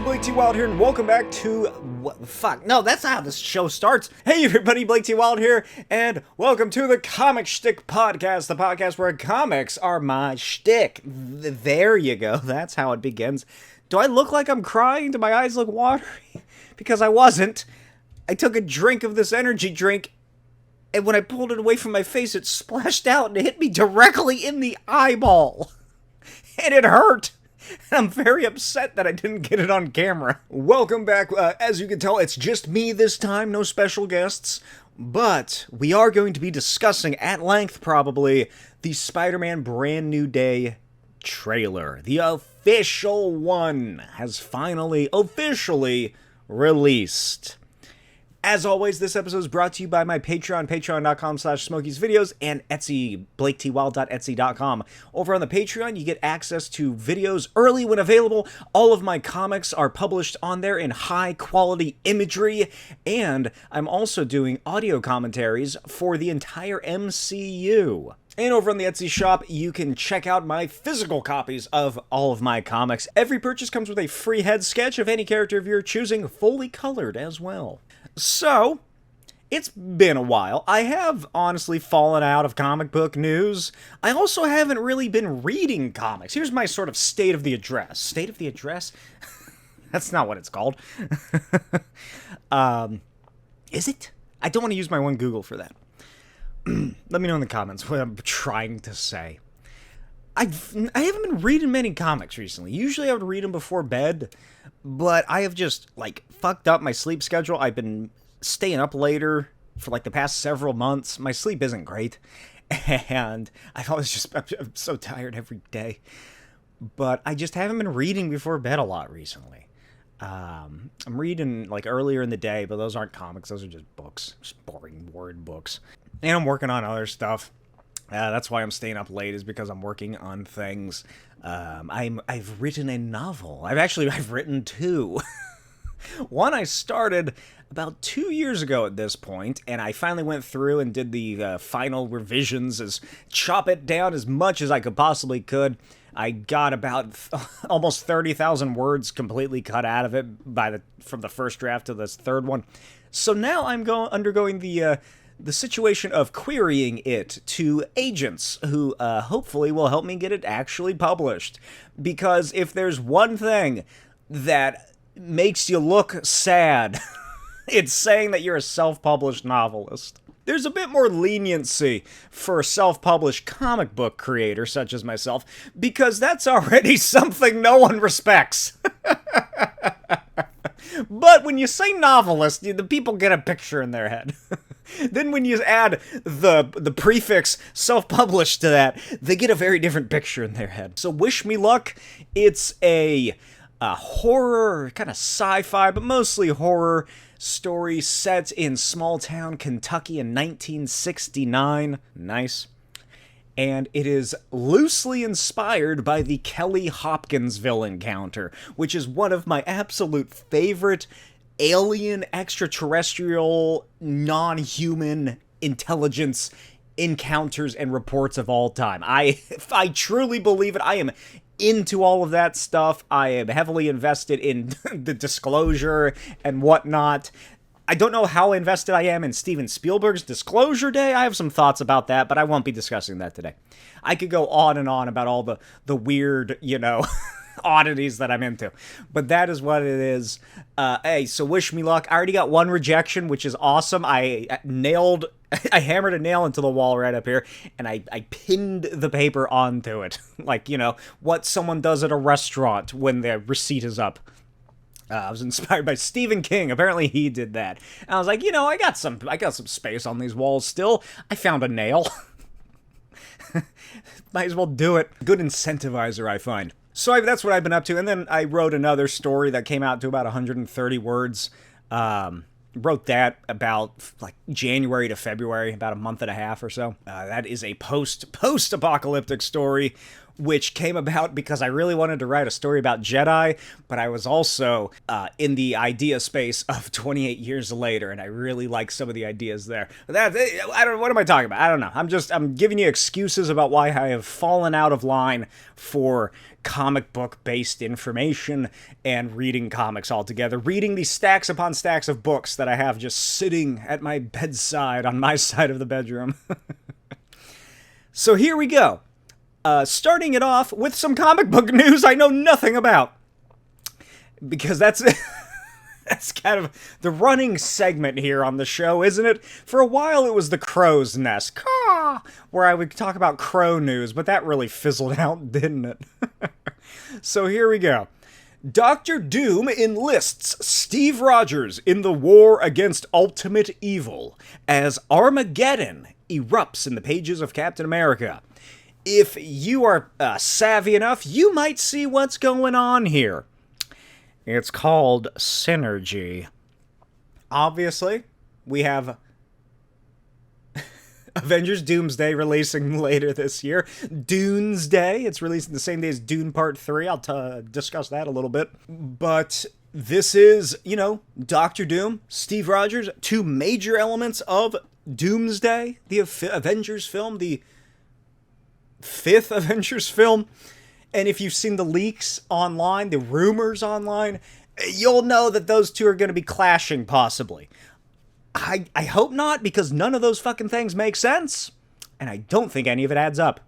Blake T. Wilde here, and welcome back to... What the fuck? No, that's not how this show starts. Hey everybody, Blake T. Wilde here, and welcome to the Comic Schtick Podcast, the podcast where comics are my shtick. There you go, that's how it begins. Do I look like I'm crying? Do my eyes look watery? Because I wasn't. I took a drink of this energy drink, and when I pulled it away from my face, it splashed out and it hit me directly in the eyeball. And it hurt. And I'm very upset that I didn't get it on camera. Welcome back. As you can tell, it's just me this time, no special guests. But we are going to be discussing at length, probably, the Spider-Man Brand New Day trailer. The official one has finally, officially released. As always, this episode is brought to you by my Patreon, patreon.com/Smokey'sVideos, and Etsy, blaketwild.etsy.com. Over on the Patreon, you get access to videos early when available. All of my comics are published on there in high-quality imagery, and I'm also doing audio commentaries for the entire MCU. And over on the Etsy shop, you can check out my physical copies of all of my comics. Every purchase comes with a free head sketch of any character of your choosing, fully colored as well. So, it's been a while. I have honestly fallen out of comic book news. I also haven't really been reading comics. Here's my sort of state of the address. State of the address? That's not what it's called. Is it? I don't want to use my one Google for that. Let me know in the comments what I'm trying to say. I haven't been reading many comics recently. Usually I would read them before bed, but I have just, fucked up my sleep schedule. I've been staying up later for, the past several months. My sleep isn't great, and I'm so tired every day. But I just haven't been reading before bed a lot recently. I'm reading, earlier in the day, but those aren't comics. Those are just books. Just boring word books. And I'm working on other stuff. That's why I'm staying up late, is because I'm working on things. I've written a novel. I've written two. One I started about 2 years ago at this point, and I finally went through and did the final revisions, chop it down as much as I could possibly could. I got about almost 30,000 words completely cut out of it from the first draft to this third one. So now I'm undergoing the situation of querying it to agents who hopefully will help me get it actually published. Because if there's one thing that makes you look sad, it's saying that you're a self-published novelist. There's a bit more leniency for a self-published comic book creator such as myself, because that's already something no one respects. But when you say novelist, the people get a picture in their head. Then when you add the prefix self-published to that, they get a very different picture in their head. So wish me luck. It's a horror, kind of sci-fi, but mostly horror story set in small-town Kentucky in 1969. Nice. And it is loosely inspired by the Kelly Hopkinsville encounter, which is one of my absolute favorite alien, extraterrestrial, non-human intelligence encounters and reports of all time. I truly believe it. I am into all of that stuff. I am heavily invested in the Disclosure and whatnot. I don't know how invested I am in Steven Spielberg's Disclosure Day. I have some thoughts about that, but I won't be discussing that today. I could go on and on about all the weird, oddities that I'm into. But that is what it is. Hey, so wish me luck. I already got one rejection, which is awesome. I hammered a nail into the wall right up here, and I pinned the paper onto it. What someone does at a restaurant when the receipt is up. I was inspired by Stephen King. Apparently he did that. And I was like, I got some space on these walls still. I found a nail. Might as well do it. Good incentivizer, I find. So that's what I've been up to. And then I wrote another story that came out to about 130 words. Wrote that about January to February, about a month and a half or so. That is a post-apocalyptic story which came about because I really wanted to write a story about Jedi, but I was also in the idea space of 28 years later, and I really like some of the ideas there. But what am I talking about? I don't know. I'm giving you excuses about why I have fallen out of line for comic book-based information and reading comics altogether. Reading these stacks upon stacks of books that I have just sitting at my bedside on my side of the bedroom. So here we go. Starting it off with some comic book news I know nothing about. Because that's kind of the running segment here on the show, isn't it? For a while it was the crow's nest, caw, where I would talk about crow news, but that really fizzled out, didn't it? So here we go. Dr. Doom enlists Steve Rogers in the war against ultimate evil as Armageddon erupts in the pages of Captain America. If you are savvy enough, you might see what's going on here. It's called Synergy. Obviously, we have Avengers Doomsday releasing later this year. Dune's Day, it's releasing the same day as Dune Part 3. I'll discuss that a little bit. But this is, Doctor Doom, Steve Rogers, two major elements of Doomsday, the Avengers film, the fifth Avengers film. And if you've seen the leaks online, the rumors online, you'll know that those two are going to be clashing, possibly. I hope not, because none of those fucking things make sense. And I don't think any of it adds up.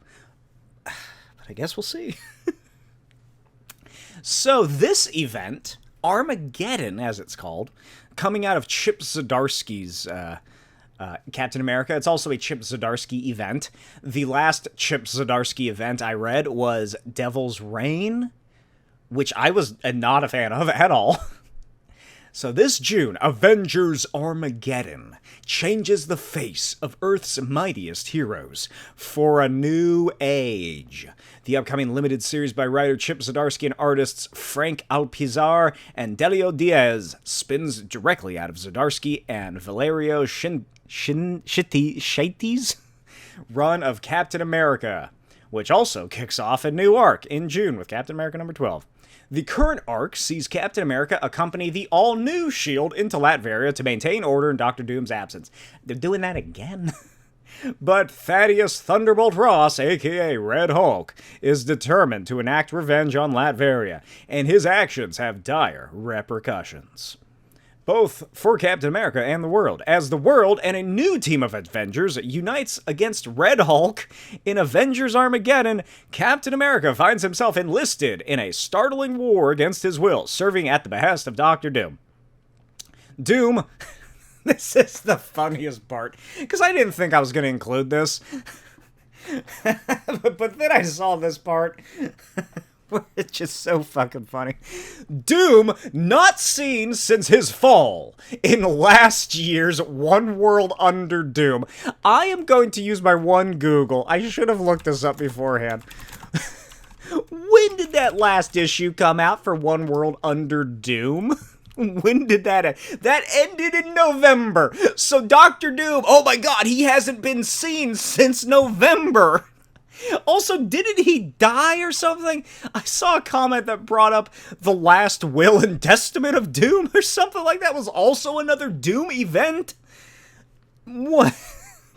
But I guess we'll see. So this event, Armageddon, as it's called, coming out of Chip Zdarsky's Captain America. It's also a Chip Zdarsky event. The last Chip Zdarsky event I read was Devil's Reign, which I was not a fan of at all. So this June, Avengers Armageddon changes the face of Earth's mightiest heroes for a new age. The upcoming limited series by writer Chip Zdarsky and artists Frank Alpizar and Delio Diaz spins directly out of Zdarsky and Valerio Scheithe's run of Captain America, which also kicks off a new arc in June with Captain America number 12. The current arc sees Captain America accompany the all-new S.H.I.E.L.D. into Latveria to maintain order in Dr. Doom's absence. They're doing that again? But Thaddeus Thunderbolt Ross, aka Red Hulk, is determined to enact revenge on Latveria, and his actions have dire repercussions. Both for Captain America and the world, as the world and a new team of Avengers unites against Red Hulk in Avengers Armageddon. Captain America finds himself enlisted in a startling war against his will, serving at the behest of Dr. Doom. Doom, this is the funniest part, because I didn't think I was going to include this, but then I saw this part. It's just so fucking funny. Doom, not seen since his fall in last year's One World Under Doom. I am going to use my one Google. I should have looked this up beforehand. When did that last issue come out for One World Under Doom? When did that end? That ended in November. So Dr. Doom, oh my god, he hasn't been seen since November. Also, didn't he die or something? I saw a comment that brought up the last will and testament of Doom or something like that was also another Doom event. What?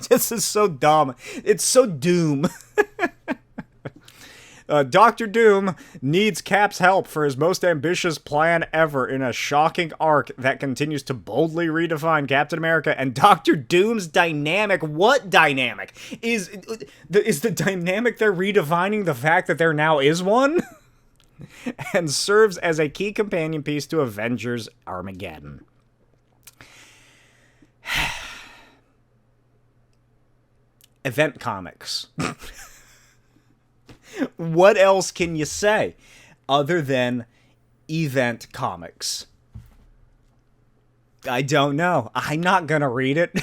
This is so dumb. It's so Doom. Dr. Doom needs Cap's help for his most ambitious plan ever in a shocking arc that continues to boldly redefine Captain America and Dr. Doom's dynamic. What dynamic? Is the dynamic they're redefining the fact that there now is one? And serves as a key companion piece to Avengers Armageddon. Event comics. What else can you say other than event comics? I don't know. I'm not gonna read it.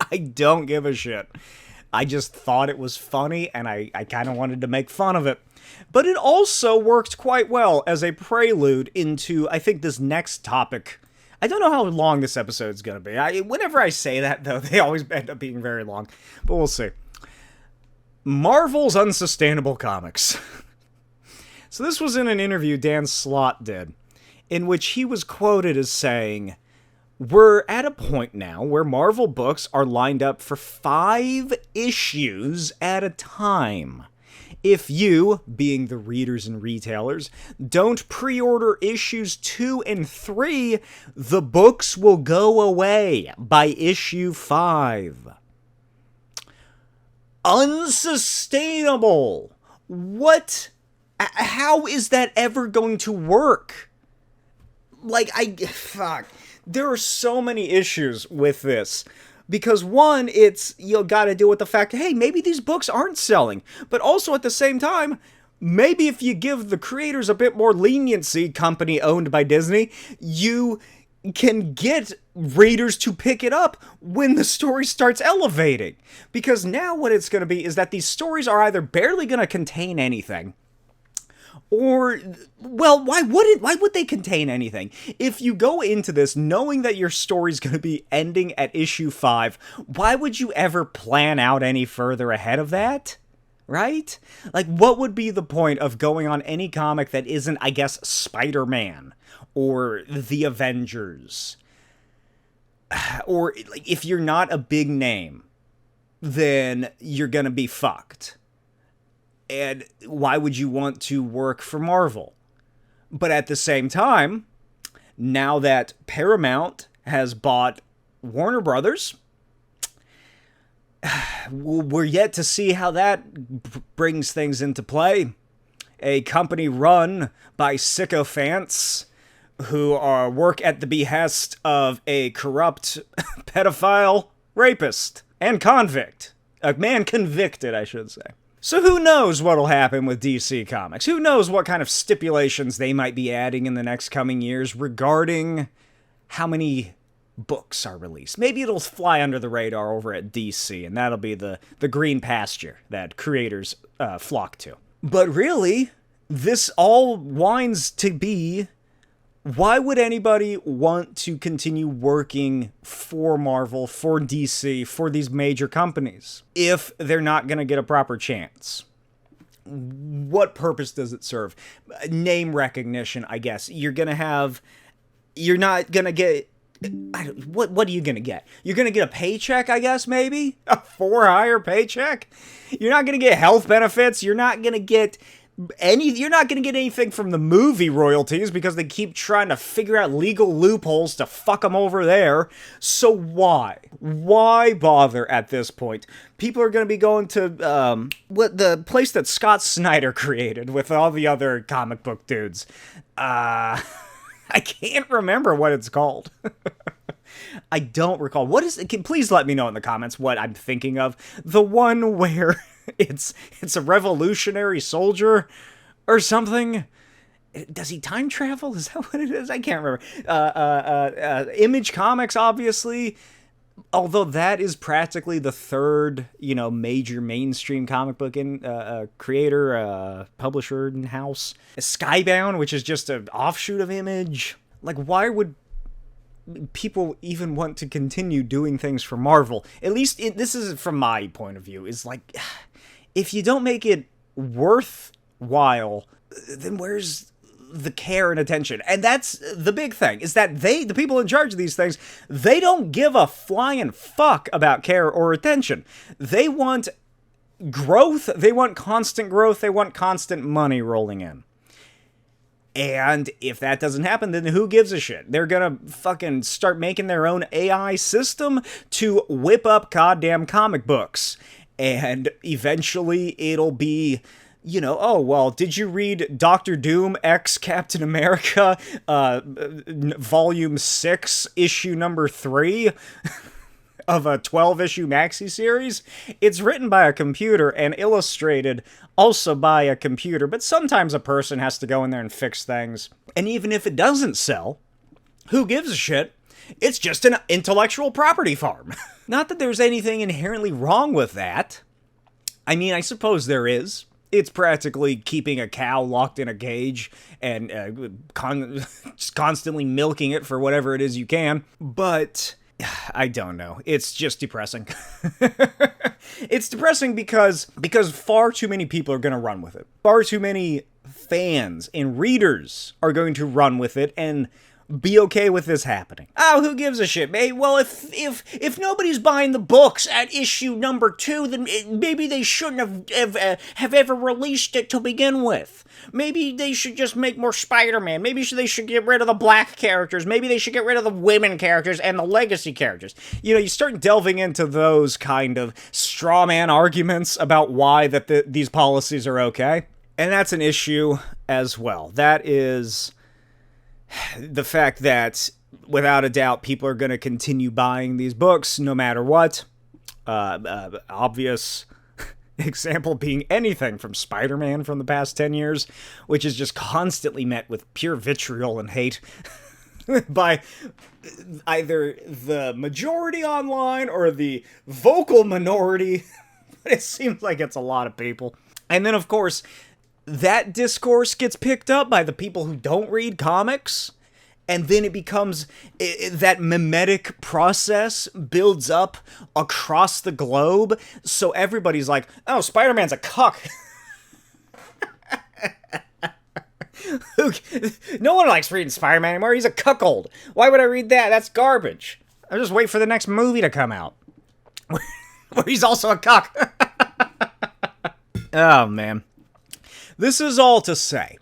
I don't give a shit. I just thought it was funny, and I kind of wanted to make fun of it. But it also worked quite well as a prelude into, I think, this next topic. I don't know how long this episode's gonna be. Whenever I say that, though, they always end up being very long. But we'll see. Marvel's Unsustainable Comics. So this was in an interview Dan Slott did, in which he was quoted as saying, "We're at a point now where Marvel books are lined up for 5 issues at a time. If you, being the readers and retailers, don't pre-order issues 2 and 3, the books will go away by issue 5. Unsustainable. What? How is that ever going to work? Fuck. There are so many issues with this. Because one, it's, you gotta deal with the fact, hey, maybe these books aren't selling. But also at the same time, maybe if you give the creators a bit more leniency, company owned by Disney, you can get readers to pick it up when the story starts elevating. Because now what it's gonna be is that these stories are either barely gonna contain anything, or, well, why would they contain anything? If you go into this knowing that your story's going to be ending at issue 5, why would you ever plan out any further ahead of that? Right? Like, what would be the point of going on any comic that isn't, I guess, Spider-Man or The Avengers? Or, like, if you're not a big name, then you're going to be fucked. And why would you want to work for Marvel? But at the same time, now that Paramount has bought Warner Brothers, we're yet to see how that brings things into play. A company run by sycophants who work at the behest of a corrupt pedophile rapist and convict. A man convicted, I should say. So who knows what'll happen with DC Comics? Who knows what kind of stipulations they might be adding in the next coming years regarding how many books are released. Maybe it'll fly under the radar over at DC, and that'll be the green pasture that creators flock to. But really, this all winds to be, why would anybody want to continue working for Marvel, for DC, for these major companies, if they're not going to get a proper chance? What purpose does it serve? Name recognition, I guess. You're not going to get... What are you going to get? You're going to get a paycheck, I guess, maybe? A for-hire paycheck? You're not going to get health benefits. You're not going to get... You're not going to get anything from the movie royalties because they keep trying to figure out legal loopholes to fuck them over there. So why? Why bother at this point? People are going to be going to the place that Scott Snyder created with all the other comic book dudes. I can't remember what it's called. I don't recall. What is it? Please let me know in the comments what I'm thinking of. The one where it's a revolutionary soldier or something. Does he time travel? Is that what it is? I can't remember. Image Comics, obviously. Although that is practically the third, major mainstream comic book creator, publisher in house. Skybound, which is just an offshoot of Image. Like, why would people even want to continue doing things for Marvel? At least this is from my point of view, is like, if you don't make it worthwhile, then where's the care and attention? And that's the big thing, is that the people in charge of these things, they don't give a flying fuck about care or attention. They want growth, they want constant growth, they want constant money rolling in. And if that doesn't happen, then who gives a shit? They're gonna fucking start making their own AI system to whip up goddamn comic books. And eventually it'll be, oh, well, did you read Dr. Doom X Captain America, Volume 6, Issue number 3? Of a 12-issue maxi series? It's written by a computer and illustrated also by a computer, but sometimes a person has to go in there and fix things. And even if it doesn't sell, who gives a shit? It's just an intellectual property farm. Not that there's anything inherently wrong with that. I mean, I suppose there is. It's practically keeping a cow locked in a cage and just constantly milking it for whatever it is you can. But I don't know. It's just depressing. It's depressing because far too many people are going to run with it. Far too many fans and readers are going to run with it and be okay with this happening. Oh, who gives a shit, mate? Well, if nobody's buying the books at issue number 2, then maybe they shouldn't have ever released it to begin with. Maybe they should just make more Spider-Man. Maybe they should get rid of the black characters. Maybe they should get rid of the women characters and the legacy characters. You know, you start delving into those kind of straw man arguments about why these policies are okay. And that's an issue as well. That is the fact that, without a doubt, people are going to continue buying these books no matter what. Obvious example being anything from Spider-Man from the past 10 years, which is just constantly met with pure vitriol and hate by either the majority online or the vocal minority. But it seems like it's a lot of people. And then, of course, that discourse gets picked up by the people who don't read comics, and then it becomes, that mimetic process builds up across the globe, so everybody's like, oh, Spider-Man's a cuck. No one likes reading Spider-Man anymore, he's a cuckold. Why would I read that? That's garbage. I'll just wait for the next movie to come out, where he's also a cuck. Oh, man. This is all to say,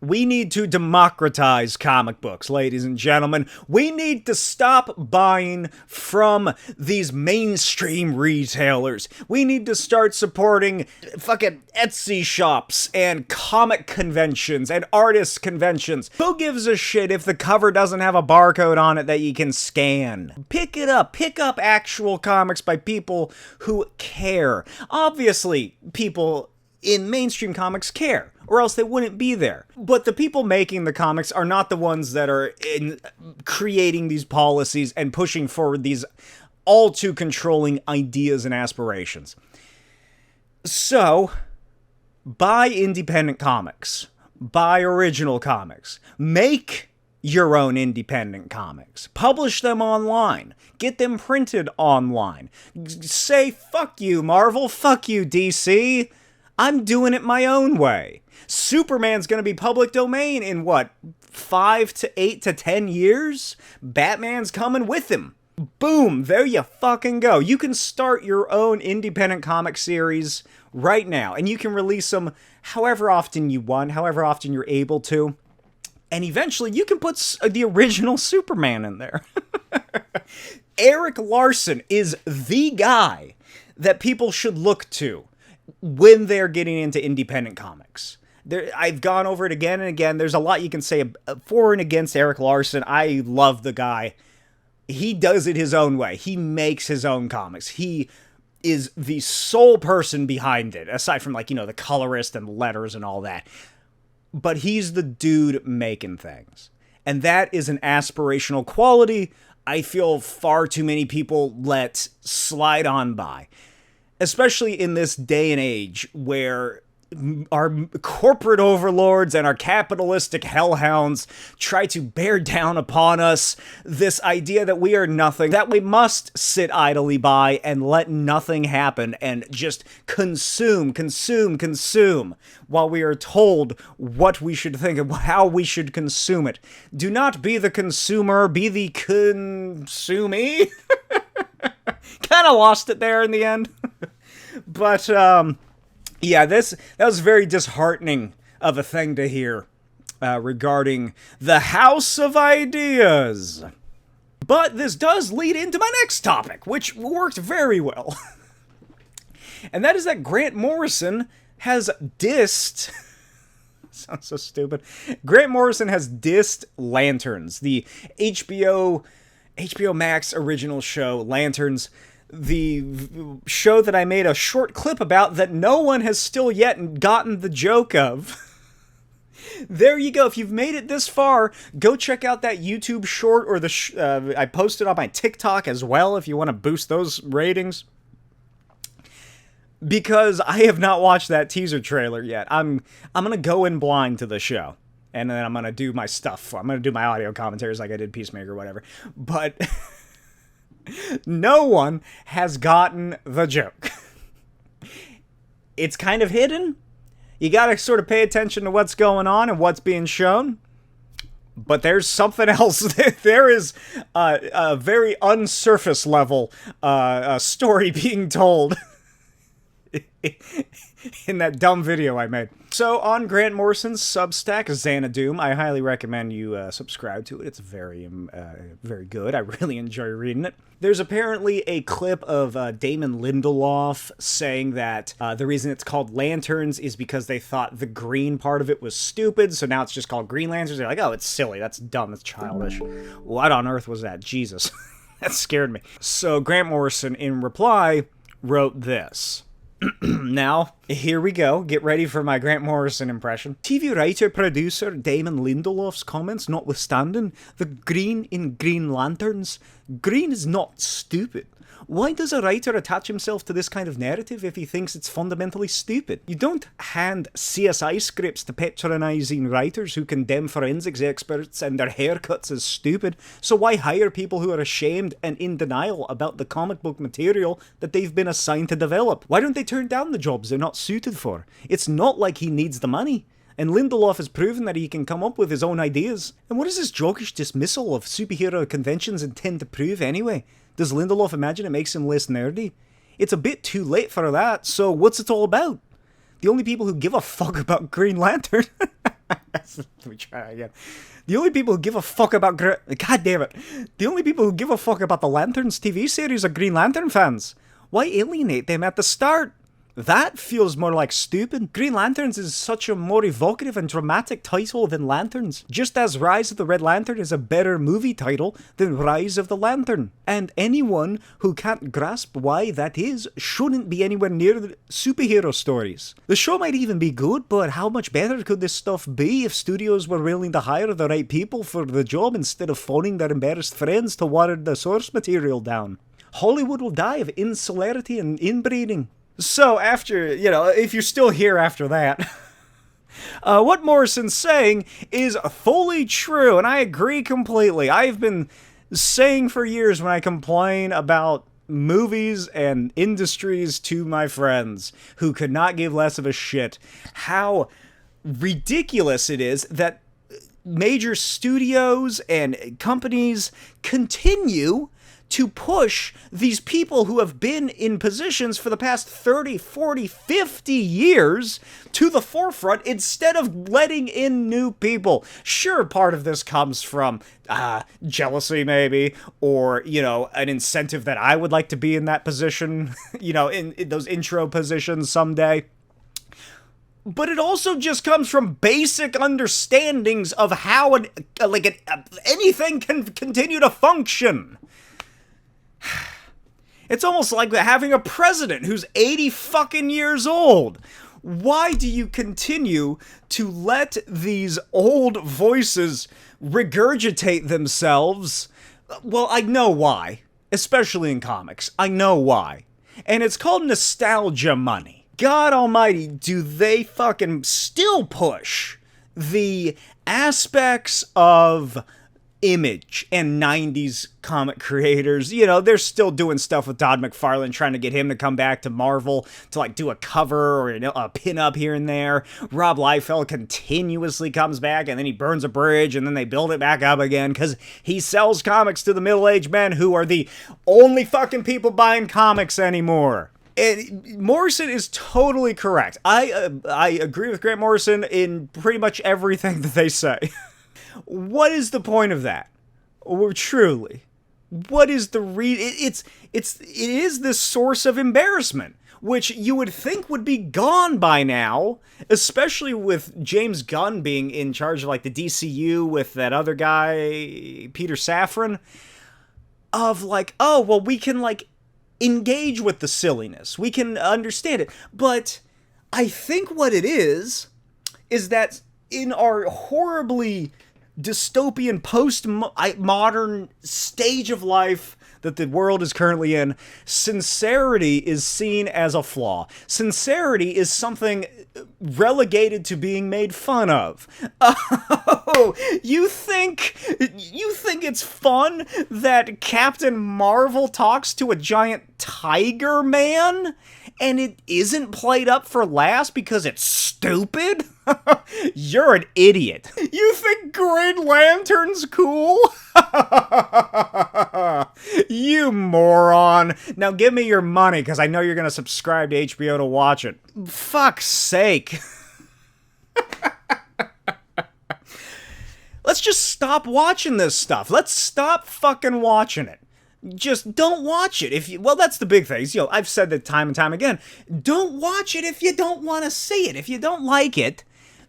we need to democratize comic books, ladies and gentlemen. We need to stop buying from these mainstream retailers. We need to start supporting fucking Etsy shops and comic conventions and artist conventions. Who gives a shit if the cover doesn't have a barcode on it that you can scan? Pick it up. Pick up actual comics by people who care. Obviously, people in mainstream comics care, or else they wouldn't be there. But the people making the comics are not the ones that are creating these policies and pushing forward these all too controlling ideas and aspirations. So, buy independent comics. Buy original comics. Make your own independent comics. Publish them online. Get them printed online. Say, fuck you, Marvel. Fuck you, DC. I'm doing it my own way. Superman's gonna be public domain in, 5 to 8 to 10 years? Batman's coming with him. Boom, there you fucking go. You can start your own independent comic series right now, and you can release them however often you want, however often you're able to. And eventually, you can put the original Superman in there. Erik Larsen is the guy that people should look to when they're getting into independent comics. I've gone over it again and again. There's a lot you can say for and against Erik Larsen. I love the guy. He does it his own way. He makes his own comics. He is the sole person behind it, aside from, the colorist and letters and all that. But he's the dude making things. And that is an aspirational quality I feel far too many people let slide on by. Especially in this day and age where our corporate overlords and our capitalistic hellhounds try to bear down upon us this idea that we are nothing, that we must sit idly by and let nothing happen and just consume while we are told what we should think and how we should consume it. Do not be the consumer, be the consumee. Kind of lost it there in the end. But, yeah, that was very disheartening of a thing to hear regarding the House of Ideas. But this does lead into my next topic, which worked very well. And that is that Grant Morrison has dissed... Sounds so stupid. Grant Morrison has dissed Lanterns, the HBO Max original show, Lanterns, the show that I made a short clip about that no one has still yet gotten the joke of. There you go. If you've made it this far, go check out that YouTube short, or I posted on my TikTok as well if you want to boost those ratings. Because I have not watched that teaser trailer yet. I'm gonna go in blind to the show. And then I'm gonna do my stuff. I'm gonna do my audio commentaries like I did Peacemaker or whatever. But no one has gotten the joke. It's kind of hidden. You gotta sort of pay attention to what's going on and what's being shown. But there's something else. There is a very unsurface level story being told in that dumb video I made. So on Grant Morrison's Substack, Xanadoom, I highly recommend you subscribe to it. It's very good. I really enjoy reading it. There's apparently a clip of Damon Lindelof saying that the reason it's called Lanterns is because they thought the green part of it was stupid, so now it's just called Green Lanterns. They're like, oh, it's silly, that's dumb, that's childish. What on earth was that? Jesus. That scared me. So Grant Morrison, in reply, wrote this. Now, here we go. Get ready for my Grant Morrison impression. TV writer-producer Damon Lindelof's comments notwithstanding, the green in Green Lanterns. Green is not stupid. Why does a writer attach himself to this kind of narrative if he thinks it's fundamentally stupid? You don't hand CSI scripts to patronizing writers who condemn forensics experts and their haircuts as stupid, so why hire people who are ashamed and in denial about the comic book material that they've been assigned to develop? Why don't they turn down the jobs they're not suited for? It's not like he needs the money. And Lindelof has proven that he can come up with his own ideas. And what does this jokish dismissal of superhero conventions intend to prove anyway? Does Lindelof imagine it makes him less nerdy? It's a bit too late for that, so what's it all about? The only people who give a fuck about Green Lantern... Let me try again. The only people who give a fuck about... God damn it. The only people who give a fuck about the Lanterns TV series are Green Lantern fans. Why alienate them at the start? That feels more like stupid. Green Lanterns is such a more evocative and dramatic title than Lanterns, just as Rise of the Red Lantern is a better movie title than Rise of the Lantern. And anyone who can't grasp why that is shouldn't be anywhere near the superhero stories. The show might even be good, but how much better could this stuff be if studios were willing to hire the right people for the job instead of phoning their embarrassed friends to water the source material down? Hollywood will die of insularity and inbreeding. So after, if you're still here after that, what Morrison's saying is fully true, and I agree completely. I've been saying for years when I complain about movies and industries to my friends who could not give less of a shit, how ridiculous it is that major studios and companies continue to push these people who have been in positions for the past 30, 40, 50 years to the forefront instead of letting in new people. Sure, part of this comes from jealousy maybe, or, an incentive that I would like to be in that position, in those intro positions someday. But it also just comes from basic understandings of how anything can continue to function. It's almost like having a president who's 80 fucking years old. Why do you continue to let these old voices regurgitate themselves? Well, I know why. Especially in comics. I know why. And it's called nostalgia money. God almighty, do they fucking still push the aspects of Image and 90s comic creators. They're still doing stuff with Todd McFarlane, trying to get him to come back to Marvel to do a cover or a pin-up here and there. Rob Liefeld continuously comes back, and then he burns a bridge, and then they build it back up again because he sells comics to the middle-aged men who are the only fucking people buying comics anymore. And Morrison is totally correct. I agree with Grant Morrison in pretty much everything that they say. What is the point of that? Or truly, what is the it is this source of embarrassment, which you would think would be gone by now, especially with James Gunn being in charge of the DCU with that other guy, Peter Safran, of we can engage with the silliness. We can understand it. But I think what it is that in our horribly dystopian post-modern stage of life that the world is currently in, sincerity is seen as a flaw. Sincerity is something relegated to being made fun of. Oh, you think it's fun that Captain Marvel talks to a giant tiger man? and it isn't played up for laughs because it's stupid? You're an idiot. You think Green Lantern's cool? You moron. Now give me your money, because I know you're going to subscribe to HBO to watch it. Fuck's sake. Let's just stop watching this stuff. Let's stop fucking watching it. Just don't watch it. Well, that's the big thing. I've said that time and time again. Don't watch it if you don't want to see it. If you don't like it,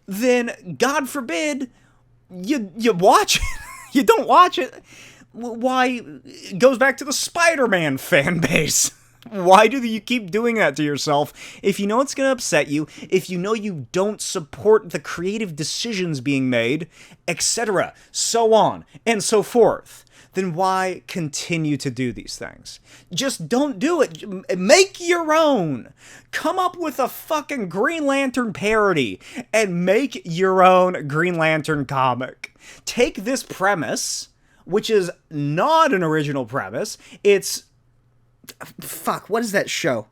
then God forbid you watch it. You don't watch it. Why? It goes back to the Spider-Man fan base. Why do you keep doing that to yourself if you know it's going to upset you, if you know you don't support the creative decisions being made, etc., so on and so forth? Then why continue to do these things? Just don't do it. Make your own. Come up with a fucking Green Lantern parody and make your own Green Lantern comic. Take this premise, which is not an original premise. It's... Fuck, what is that show?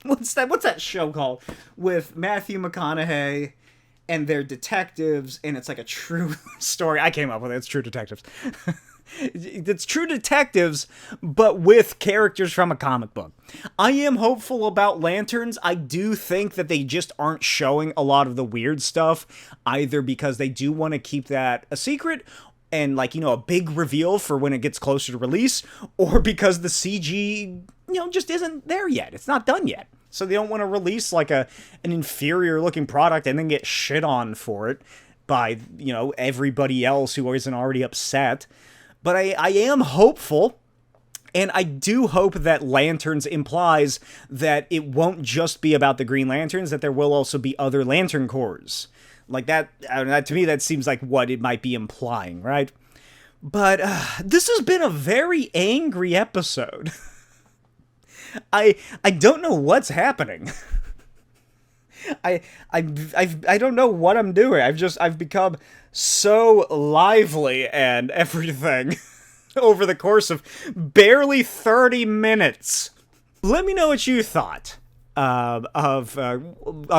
What's that show called? With Matthew McConaughey and they're detectives, and it's like a true story. I came up with it. It's True Detectives. It's True Detectives, but with characters from a comic book. I am hopeful about Lanterns. I do think that they just aren't showing a lot of the weird stuff, either because they do want to keep that a secret, and a big reveal for when it gets closer to release, or because the CG, just isn't there yet. It's not done yet. So they don't want to release like an inferior looking product and then get shit on for it by, everybody else who isn't already upset. But I am hopeful, and I do hope that Lanterns implies that it won't just be about the Green Lanterns, that there will also be other Lantern Corps. Like that, to me, that seems like what it might be implying, right? But this has been a very angry episode. I don't know what's happening. I don't know what I'm doing. I've become so lively and everything over the course of barely 30 minutes. Let me know what you thought of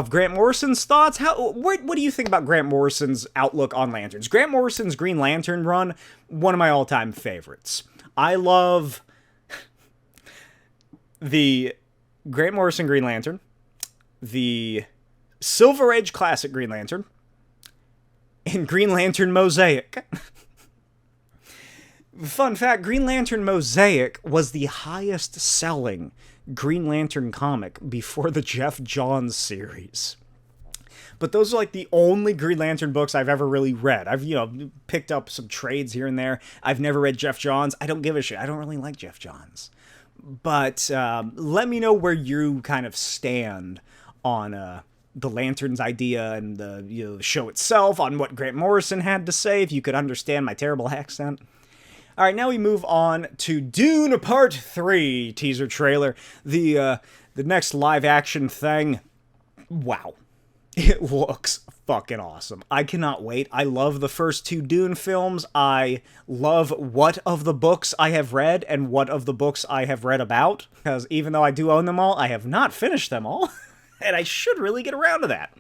Grant Morrison's thoughts. What do you think about Grant Morrison's outlook on lanterns? Grant Morrison's Green Lantern run, one of my all-time favorites. I love the Grant Morrison Green Lantern, the Silver Age Classic Green Lantern, and Green Lantern Mosaic. Fun fact, Green Lantern Mosaic was the highest selling Green Lantern comic before the Jeff Johns series. But those are like the only Green Lantern books I've ever really read. I've, picked up some trades here and there. I've never read Jeff Johns. I don't give a shit. I don't really like Jeff Johns. But let me know where you kind of stand on the Lanterns idea and the show itself, on what Grant Morrison had to say, if you could understand my terrible accent. All right, now we move on to Dune Part 3 teaser trailer. The next live-action thing. Wow. It looks fucking awesome. I cannot wait. I love the first two Dune films. I love what of the books I have read and what of the books I have read about. Because even though I do own them all, I have not finished them all. And I should really get around to that.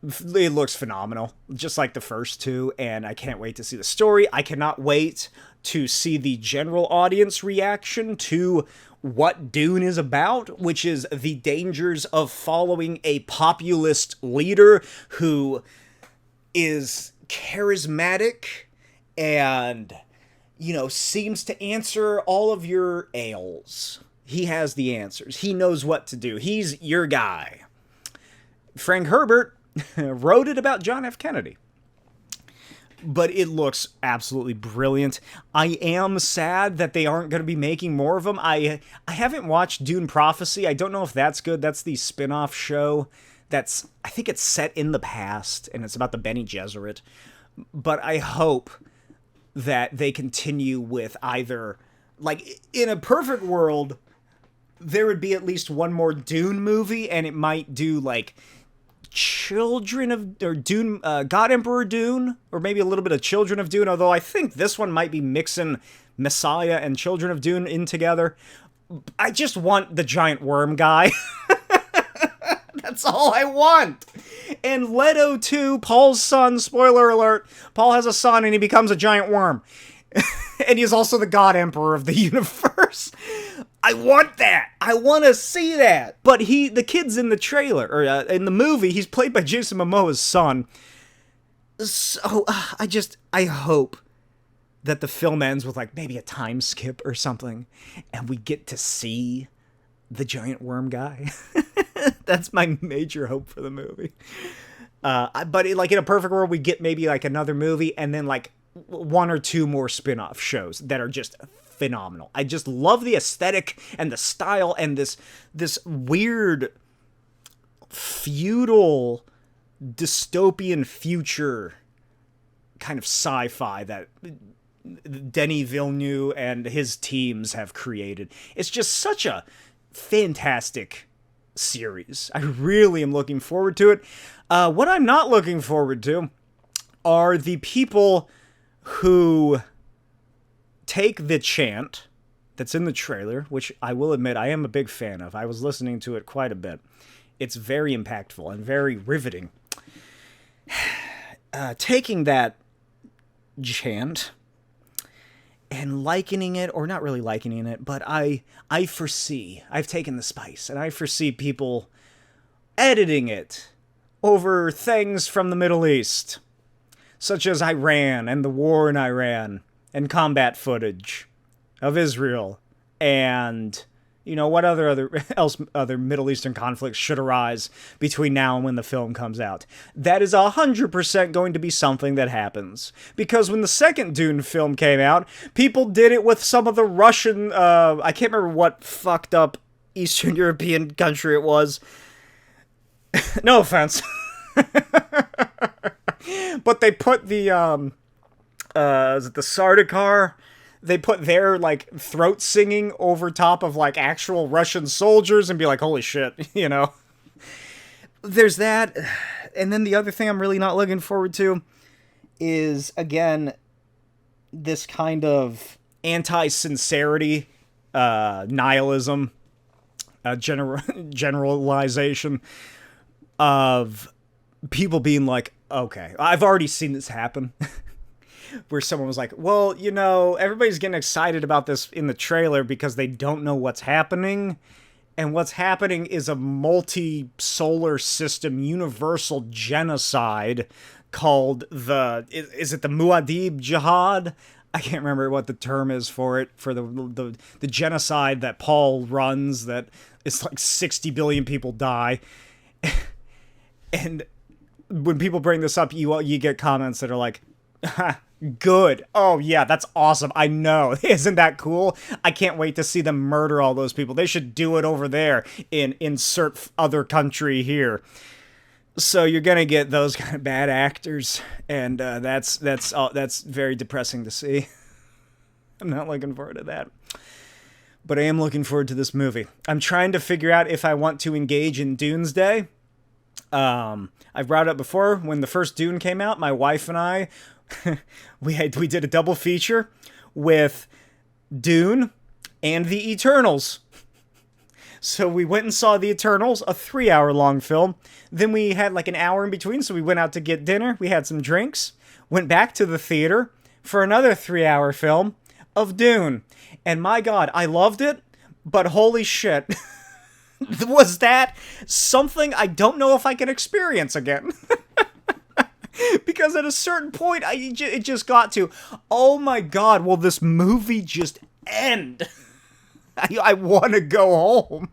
It looks phenomenal, just like the first two, and I can't wait to see the story. I cannot wait to see the general audience reaction to what Dune is about, which is the dangers of following a populist leader who is charismatic and, seems to answer all of your ails. He has the answers. He knows what to do. He's your guy. Frank Herbert wrote it about John F. Kennedy. But it looks absolutely brilliant. I am sad that they aren't going to be making more of them. I haven't watched Dune Prophecy. I don't know if that's good. That's the spin-off show I think it's set in the past, and it's about the Bene Gesserit. But I hope that they continue with either, like, in a perfect world, there would be at least one more Dune movie, and it might do, like, Children of, or Dune, God Emperor Dune, or maybe a little bit of Children of Dune, although I think this one might be mixing Messiah and Children of Dune in together. I just want the giant worm guy. That's all I want. And Leto too, Paul's son, spoiler alert, Paul has a son and he becomes a giant worm. And he's also the god emperor of the universe. I want that. I want to see that. But the kid's in the trailer, or in the movie, he's played by Jason Momoa's son. So, I hope that the film ends with, like, maybe a time skip or something, and we get to see the giant worm guy. That's my major hope for the movie. But, like, in a perfect world, we get maybe, like, another movie, and then, like, one or two more spin-off shows that are just phenomenal. I just love the aesthetic and the style and this weird feudal dystopian future kind of sci-fi that Denis Villeneuve and his teams have created. It's just such a fantastic series. I really am looking forward to it. What I'm not looking forward to are the people who take the chant that's in the trailer, which I will admit I am a big fan of. I was listening to it quite a bit. It's very impactful and very riveting. Taking that chant and likening it, or not really likening it, but I've taken the spice, and I foresee people editing it over things from the Middle East, such as Iran and the war in Iran, and combat footage of Israel, and, you know, what other Middle Eastern conflicts should arise between now and when the film comes out. That is 100% going to be something that happens. Because when the second Dune film came out, people did it with some of the Russian, I can't remember what fucked up Eastern European country it was. No offense. But they put the, is it the Sardaukar? They put their, like, throat singing over top of, like, actual Russian soldiers and be like, holy shit, you know? There's that. And then the other thing I'm really not looking forward to is, again, this kind of anti-sincerity, nihilism, generalization of people being like, okay, I've already seen this happen. Where someone was like, well, you know, everybody's getting excited about this in the trailer because they don't know what's happening. And what's happening is a multi-solar system universal genocide called is it the Muad'Dib Jihad? I can't remember what the term is for it, for the genocide that Paul runs, that it's like 60 billion people die. And when people bring this up, you get comments that are like, good. Oh, yeah, that's awesome. I know. Isn't that cool? I can't wait to see them murder all those people. They should do it over there in insert other country here. So you're going to get those kind of bad actors, and that's very depressing to see. I'm not looking forward to that. But I am looking forward to this movie. I'm trying to figure out if I want to engage in Doomsday. I've brought it up before, when the first Dune came out, my wife and I, we did a double feature with Dune and The Eternals. So we went and saw The Eternals, a 3-hour-long film. Then we had like an hour in between, so we went out to get dinner. We had some drinks, went back to the theater for another 3-hour film of Dune. And my God, I loved it, but holy shit. Was that something I don't know if I can experience again? Because at a certain point, it just got to, oh my God, will this movie just end? I want to go home.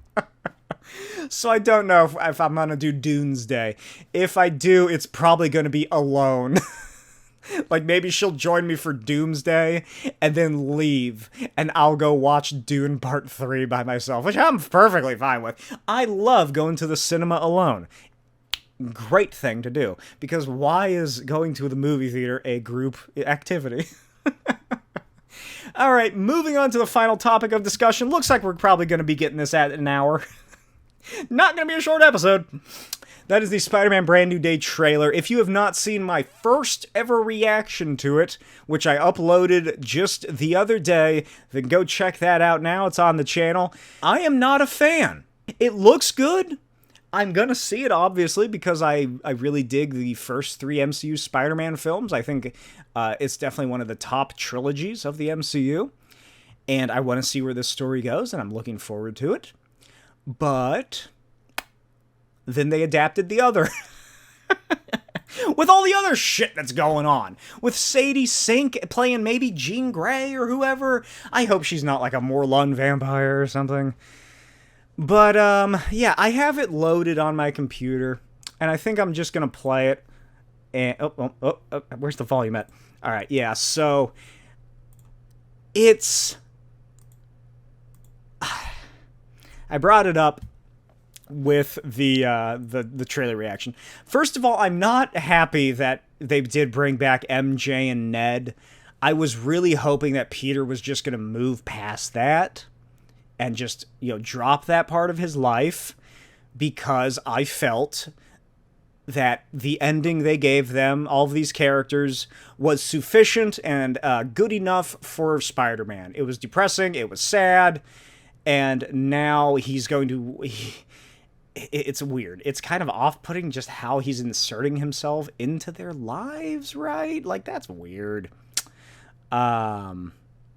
So I don't know if I'm going to do Doomsday. If I do, it's probably going to be alone. Like, maybe she'll join me for Doomsday and then leave, and I'll go watch Dune Part 3 by myself, which I'm perfectly fine with. I love going to the cinema alone. Great thing to do, because why is going to the movie theater a group activity? All right, moving on to the final topic of discussion. Looks like we're probably going to be getting this at an hour. Not going to be a short episode. That is the Spider-Man Brand New Day trailer. If you have not seen my first ever reaction to it, which I uploaded just the other day, then go check that out now. It's on the channel. I am not a fan. It looks good. I'm gonna see it, obviously, because I really dig the first 3 MCU Spider-Man films. I think it's definitely one of the top trilogies of the MCU. And I want to see where this story goes, and I'm looking forward to it. But then they adapted the other. With all the other shit that's going on. With Sadie Sink playing maybe Jean Grey or whoever. I hope she's not like a Morlun vampire or something. But, yeah, I have it loaded on my computer. And I think I'm just going to play it. And, where's the volume at? Alright, yeah, so it's... I brought it up with the trailer reaction. First of all, I'm not happy that they did bring back MJ and Ned. I was really hoping that Peter was just going to move past that and just, drop that part of his life, because I felt that the ending they gave them, all of these characters, was sufficient and good enough for Spider-Man. It was depressing, it was sad, and now he's going to... It's weird. It's kind of off-putting just how he's inserting himself into their lives, right? Like, that's weird. And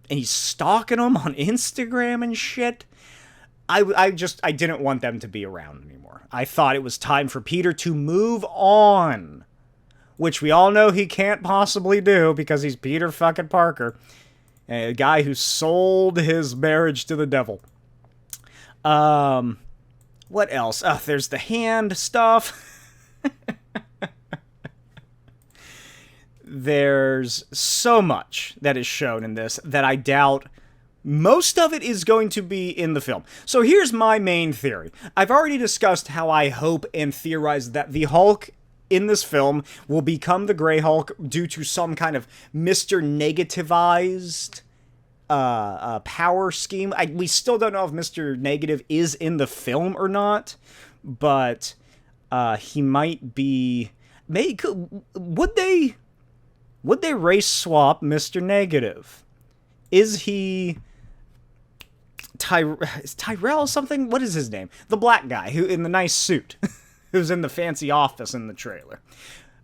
he's stalking them on Instagram and shit. I didn't want them to be around anymore. I thought it was time for Peter to move on, which we all know he can't possibly do because he's Peter fucking Parker, a guy who sold his marriage to the devil. What else? There's the hand stuff. There's so much that is shown in this that I doubt most of it is going to be in the film. So here's my main theory. I've already discussed how I hope and theorize that the Hulk in this film will become the Grey Hulk due to some kind of Mr. Negativized power scheme. We still don't know if Mr. Negative is in the film or not, but he might be. Would they race swap Mr. Negative? Is he is Tyrell something? What is his name? The black guy who in the nice suit, who's in the fancy office in the trailer.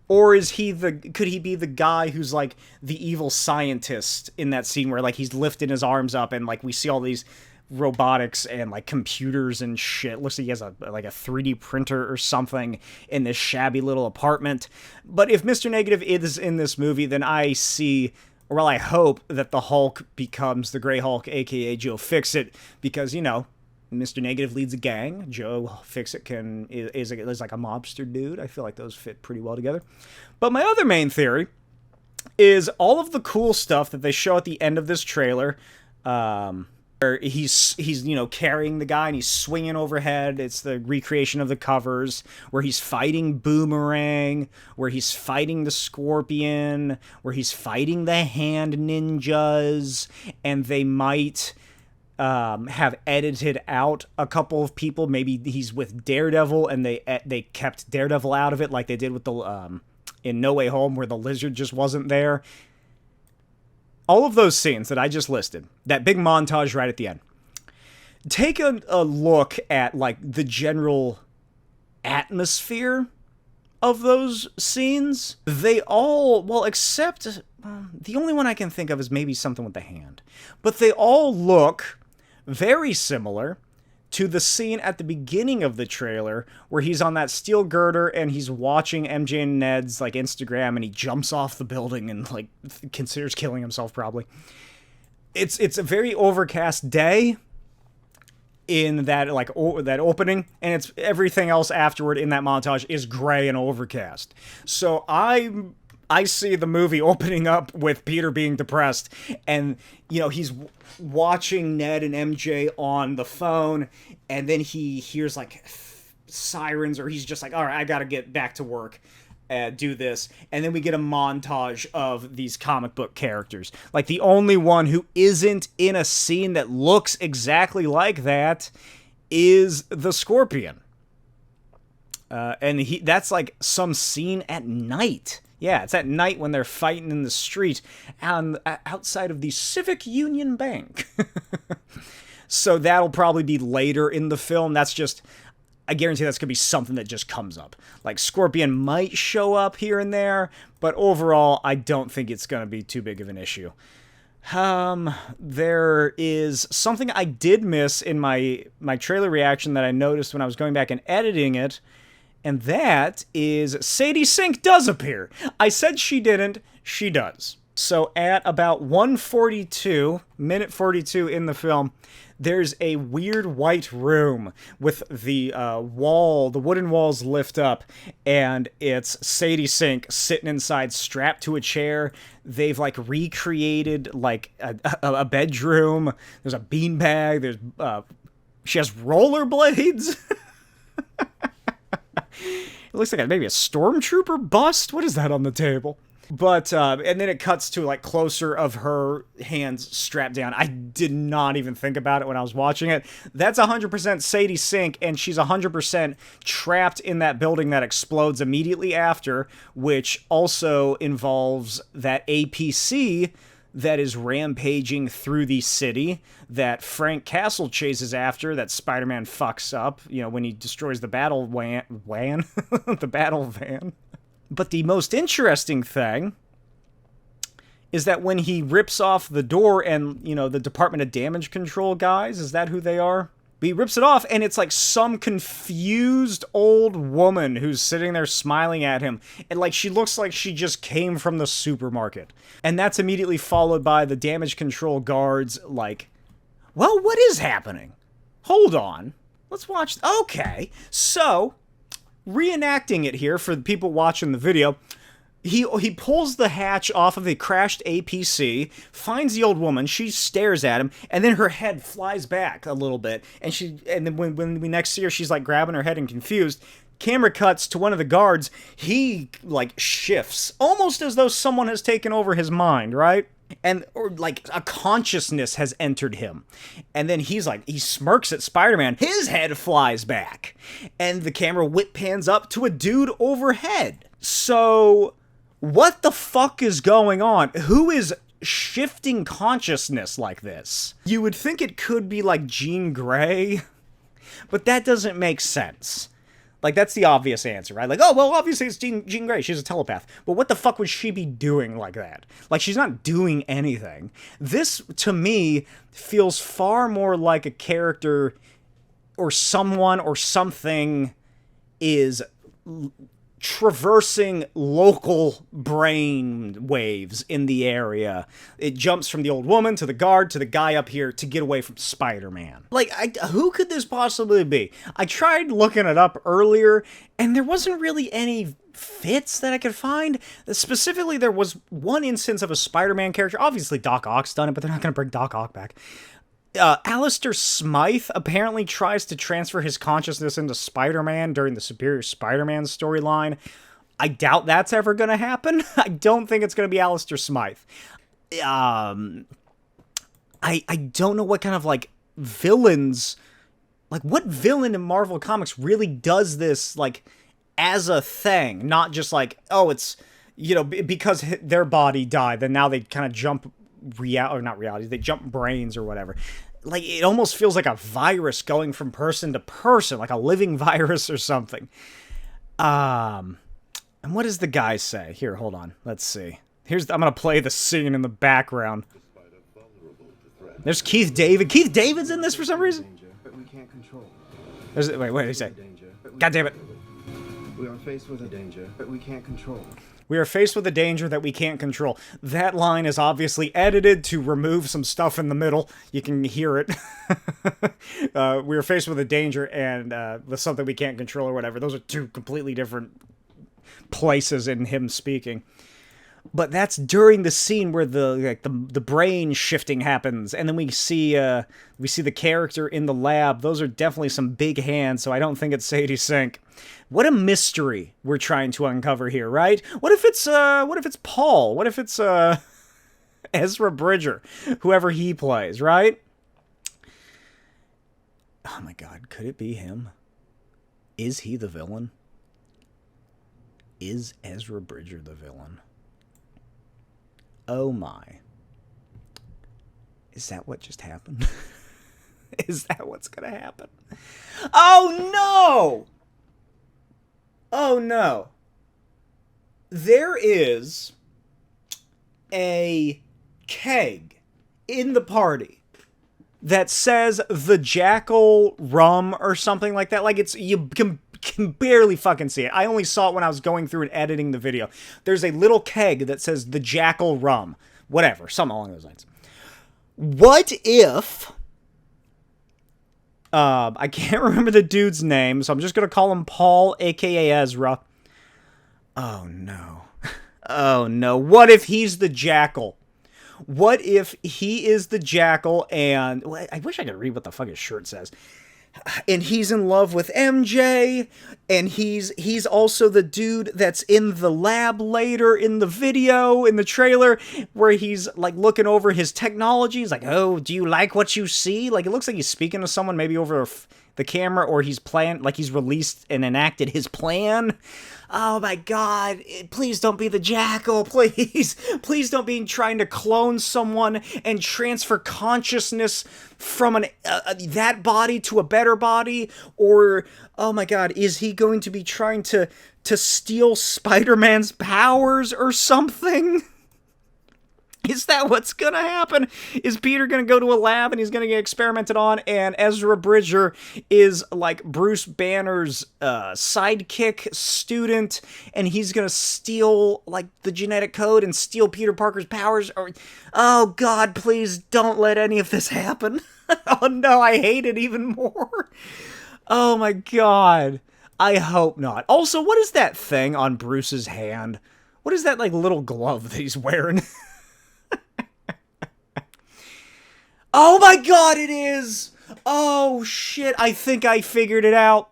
Or is he could he be the guy who's like the evil scientist in that scene where like he's lifting his arms up and like we see all these robotics and like computers and shit. Looks like he has a 3D printer or something in this shabby little apartment. But if Mr. Negative is in this movie, then I see, well, I hope that the Hulk becomes the Grey Hulk, aka Joe Fixit, because, Mr. Negative leads a gang. Joe Fixit is like a mobster dude. I feel like those fit pretty well together. But my other main theory is all of the cool stuff that they show at the end of this trailer, where he's carrying the guy and he's swinging overhead. It's the recreation of the covers where he's fighting Boomerang, where he's fighting the Scorpion, where he's fighting the Hand Ninjas, and they might have edited out a couple of people. Maybe he's with Daredevil and they kept Daredevil out of it, like they did with the in No Way Home, where the Lizard just wasn't there. All of those scenes that I just listed, that big montage right at the end, take a look at like the general atmosphere of those scenes. They all, well, except the only one I can think of is maybe something with the hand, but they all look very similar to the scene at the beginning of the trailer where he's on that steel girder and he's watching MJ and Ned's like Instagram and he jumps off the building and like considers killing himself probably. It's a very overcast day in that that opening, and it's everything else afterward in that montage is gray and overcast. So I see the movie opening up with Peter being depressed, and, he's watching Ned and MJ on the phone, and then he hears, like, sirens, or he's just like, all right, I gotta get back to work, do this. And then we get a montage of these comic book characters. Like, the only one who isn't in a scene that looks exactly like that is the Scorpion. And that's like some scene at night. Yeah, it's at night when they're fighting in the street outside of the Civic Union Bank. So that'll probably be later in the film. That's just, I guarantee that's going to be something that just comes up. Like, Scorpion might show up here and there, but overall, I don't think it's going to be too big of an issue. There is something I did miss in my trailer reaction that I noticed when I was going back and editing it, and that is Sadie Sink does appear. I said she didn't, she does. So at about 1:42, minute 42 in the film, there's a weird white room with the the wooden walls lift up, and it's Sadie Sink sitting inside, strapped to a chair. They've like recreated like a bedroom. There's a beanbag. She has rollerblades. It looks like maybe a stormtrooper bust. What is that on the table? But, and then it cuts to, like, closer of her hands strapped down. I did not even think about it when I was watching it. That's 100% Sadie Sink, and she's 100% trapped in that building that explodes immediately after, which also involves that APC that is rampaging through the city that Frank Castle chases after, that Spider-Man fucks up, when he destroys the battle the battle van. But the most interesting thing is that when he rips off the door and, the Department of Damage Control guys, is that who they are? He rips it off, and it's like some confused old woman who's sitting there smiling at him. And, like, she looks like she just came from the supermarket. And that's immediately followed by the Damage Control guards, like, well, what is happening? Hold on. Let's watch. Okay. So, reenacting it here for the people watching the video, he pulls the hatch off of the crashed APC, finds the old woman, she stares at him, and then her head flies back a little bit, and then when we next see her, she's like grabbing her head and confused. Camera cuts to one of the guards. He like shifts, almost as though someone has taken over his mind, right? Or like a consciousness has entered him. And then he smirks at Spider-Man. His head flies back. And the camera whip pans up to a dude overhead. So, what the fuck is going on? Who is shifting consciousness like this? You would think it could be like Jean Grey, but that doesn't make sense. Like, that's the obvious answer, right? Like, oh, well, obviously it's Jean Grey. She's a telepath. But what the fuck would she be doing like that? Like, she's not doing anything. This, to me, feels far more like a character or someone or something is traversing local brain waves in the area. It jumps from the old woman to the guard to the guy up here to get away from Spider-Man. Like, who could this possibly be? I tried looking it up earlier, and there wasn't really any fits that I could find. Specifically, there was one instance of a Spider-Man character. Obviously, Doc Ock's done it, but they're not going to bring Doc Ock back. Alistair Smythe apparently tries to transfer his consciousness into Spider-Man during the Superior Spider-Man storyline. I doubt that's ever going to happen. I don't think it's going to be Alistair Smythe. I don't know what kind of, like, villains... Like, what villain in Marvel Comics really does this, like, as a thing? Not just like, oh, it's, because their body died, then now they kind of jump... not realities, they jump brains or whatever. Like, it almost feels like a virus going from person to person, like a living virus or something. And what does the guy say? Here, hold on. Let's see. I'm gonna play the scene in the background. There's Keith David. Keith David's in this for some reason? But we can't control. Wait, what did he say? God damn it. We are faced with a danger, but we can't control. We are faced with a danger that we can't control. That line is obviously edited to remove some stuff in the middle. You can hear it. We are faced with a danger and with something we can't control or whatever. Those are two completely different places in him speaking. But that's during the scene where the brain shifting happens, and then we see the character in the lab. Those are definitely some big hands, so I don't think it's Sadie Sink. What a mystery we're trying to uncover here, right? What if it's Paul? What if it's Ezra Bridger, whoever he plays, right? Oh my God, could it be him? Is he the villain? Is Ezra Bridger the villain? Oh my. Is that what just happened? Is that what's gonna happen? Oh no! Oh no. There is a keg in the party that says the Jackal rum or something like that. Like, it's, you can barely fucking see it. I only saw it when I was going through and editing the video. There's a little keg that says the Jackal rum. Whatever, something along those lines. What if... I can't remember the dude's name, so I'm just going to call him Paul, a.k.a. Ezra. Oh, no. Oh, no. What if he's the Jackal? What if he is the Jackal and... I wish I could read what the fuck his shirt says. And he's in love with MJ, and he's also the dude that's in the lab later in the video, in the trailer, where he's, like, looking over his technology. He's like, oh, do you like what you see? Like, it looks like he's speaking to someone, maybe over the camera, or he's playing, like he's released and enacted his plan. Oh my god, please don't be the Jackal, please. Please don't be trying to clone someone and transfer consciousness from that body to a better body. Or, oh my god, is he going to be trying to steal Spider-Man's powers or something? Is that what's gonna happen? Is Peter gonna go to a lab and he's gonna get experimented on, and Ezra Bridger is like Bruce Banner's sidekick student, and he's gonna steal like the genetic code and steal Peter Parker's powers? Or, oh god, please don't let any of this happen. Oh no, I hate it even more. Oh my god. I hope not. Also, what is that thing on Bruce's hand? What is that like little glove that he's wearing? Oh my god, it is! Oh shit, I think I figured it out.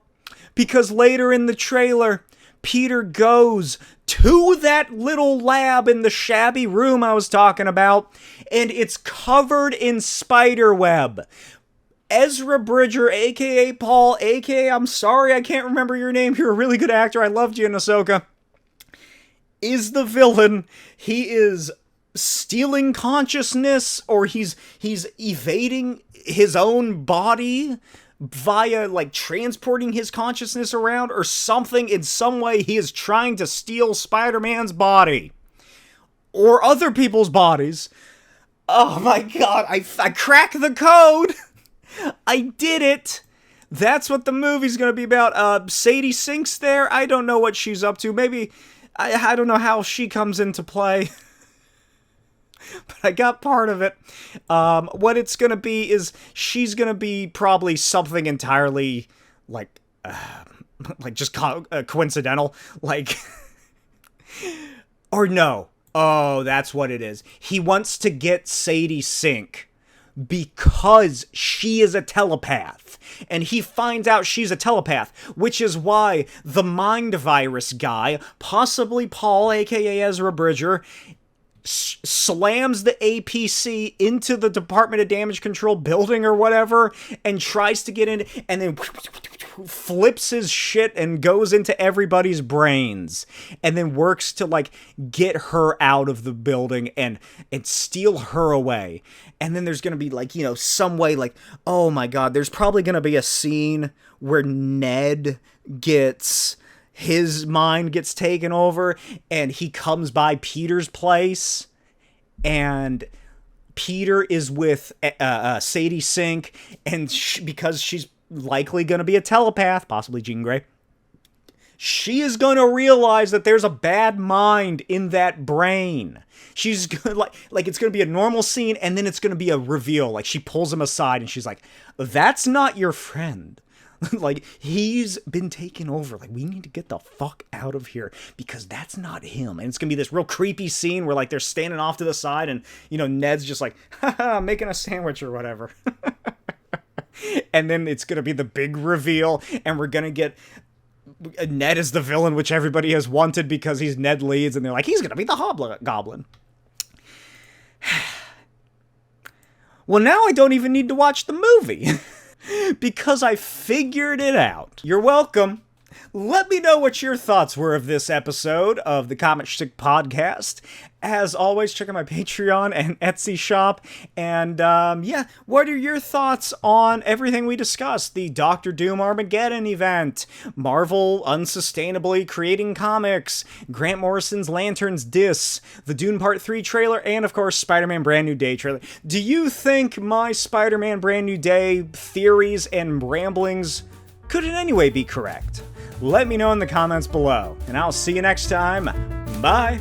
Because later in the trailer, Peter goes to that little lab in the shabby room I was talking about, and it's covered in spiderweb. Ezra Bridger, aka Paul, aka, I'm sorry I can't remember your name, you're a really good actor, I loved you in Ahsoka, is the villain. He is stealing consciousness, or he's evading his own body via, like, transporting his consciousness around or something. In some way, he is trying to steal Spider-Man's body. Or other people's bodies. Oh my god, I cracked the code! I did it! That's what the movie's gonna be about. Sadie Sink's there. I don't know what she's up to. Maybe, I don't know how she comes into play. But I got part of it. What it's gonna be is she's gonna be probably something entirely like just coincidental, like, or no. Oh, that's what it is. He wants to get Sadie Sink because she is a telepath, and he finds out she's a telepath, which is why the mind virus guy, possibly Paul, aka Ezra Bridger, slams the APC into the Department of Damage Control building or whatever, and tries to get in, and then flips his shit and goes into everybody's brains, and then works to, like, get her out of the building and steal her away. And then there's gonna be, like, you know, some way, like, oh my god, there's probably gonna be a scene where Ned his mind gets taken over, and he comes by Peter's place, and Peter is with Sadie Sink, and because she's likely going to be a telepath, possibly Jean Grey, she is going to realize that there's a bad mind in that brain. She's gonna, like it's going to be a normal scene, and then it's going to be a reveal. Like, she pulls him aside, and she's like, that's not your friend. Like, he's been taken over. Like, we need to get the fuck out of here because that's not him. And it's gonna be this real creepy scene where, like, they're standing off to the side, and, you know, Ned's just like, haha, making a sandwich or whatever. And then it's gonna be the big reveal, and we're gonna get Ned as the villain, which everybody has wanted because he's Ned Leeds, and they're like, he's gonna be the Hobgoblin. Well, now I don't even need to watch the movie. Because I figured it out. You're welcome. Let me know what your thoughts were of this episode of the Comic Schtick Podcast. As always, check out my Patreon and Etsy shop. And, what are your thoughts on everything we discussed? The Doctor Doom Armageddon event, Marvel unsustainably creating comics, Grant Morrison's Lanterns Dis, the Dune Part 3 trailer, and, of course, Spider-Man Brand New Day trailer. Do you think my Spider-Man Brand New Day theories and ramblings could in any way be correct? Let me know in the comments below, and I'll see you next time. Bye!